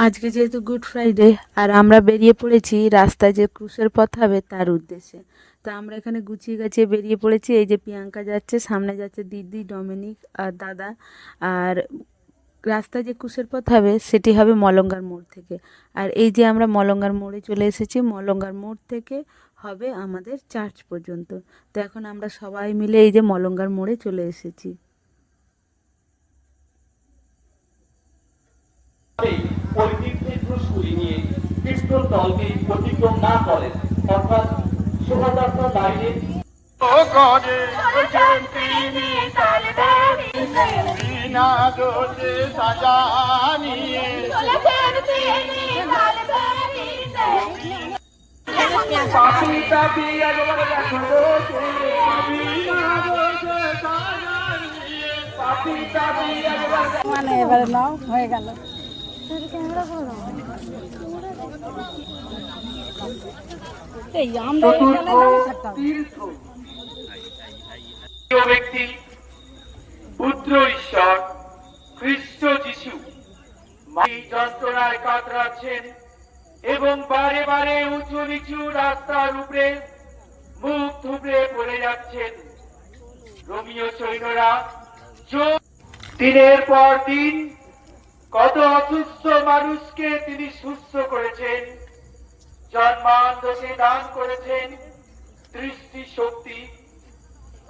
আজকে যেহেতু good Friday আর আমরা বেরিয়ে পড়েছি রাস্তায় যে ক্রুশের পথ হবে তার উদ্দেশ্যে। তো আমরা এখানে গুছিয়ে গাছিয়ে বেরিয়ে পড়েছি। এই যে প্রিয়াঙ্কা যাচ্ছে, সামনে যাচ্ছে দিদি, ডমিনিক আর দাদা। আর রাস্তায় যে ক্রুশের পথ হবে সেটি হবে মলঙ্গার মোড় থেকে। আর এই যে আমরা মলঙ্গার মোড়ে চলে এসেছি, মলঙ্গার মোড় থেকে হবে আমাদের চার্চ পর্যন্ত। তো এখন আমরা সবাই মিলে এই যে মলঙ্গার মোড়ে চলে এসেছি। ওই তীর্থস্কুলি নিয়ে কৃষ্ণ দলকে অতিক্রম না করেন, অর্থাৎ শোভাযাত্রা লাইনে মানে এবারে নাও হয়ে গেল। ব্যক্তি বুদ্ধ ঈশ্বর খ্রিস্ট যিশু যন্ত্রণায় কাতরাচ্ছেন এবং বারে বারে উঁচু নিচু রাস্তার উপরে মুখ থুবড়ে পড়ে যাচ্ছেন। রোমিও সৈন্যরা দিনের পর দিন কত অসুস্থ মানুষকে তিনি সুস্থ করেছেন, জন্মান্ধকে দান করেছেন দৃষ্টি শক্তি,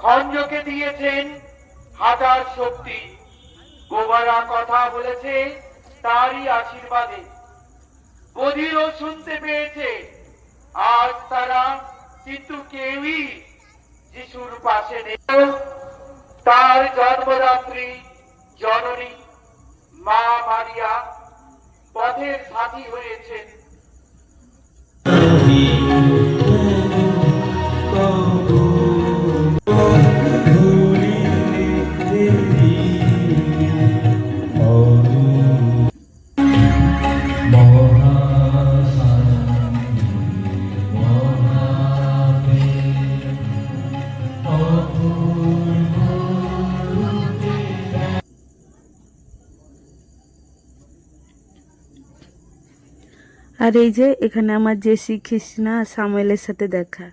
খঞ্জকে দিয়েছেন হাঁটার শক্তি, গোবারা কথা বলেছে তারই আশীর্বাদে, বধিরও শুনতে পেয়েছে। আজ তারা কিন্তু কেউই যিশুর পাশে নেই। তার জন্মদাত্রী জননী মা মারিয়া পথের সাথী হয়েছেন। আর এই যে এখানে আমার জেসি, কৃষ্ণা, সামুয়েলের সাথে দেখা।